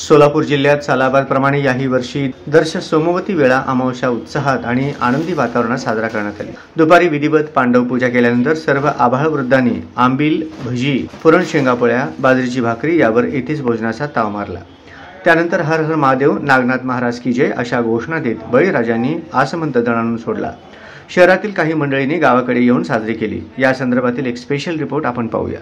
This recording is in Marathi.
सोलापूर जिल्ह्यात सालाबादप्रमाणे याही वर्षी दर्श सोमवती वेळा अमावस्या उत्साहात आणि आनंदी वातावरणात साजरा करण्यात आली। दुपारी विधिवत पांडव पूजा केल्यानंतर सर्व आभाळ वृद्धांनी आंबील, भजी, पुरण शेंगापोळ्या, बाजरीची भाकरी यावर येथेच भोजनाचा ताव मारला। त्यानंतर हर हर महादेव, नागनाथ महाराज की जय अशा घोषणा देत बळीराजांनी आसमंत दणाणून सोडला। शहरातील काही मंडळींनी गावाकडे येऊन साजरी केली। या संदर्भातील एक स्पेशल रिपोर्ट आपण पाहूया।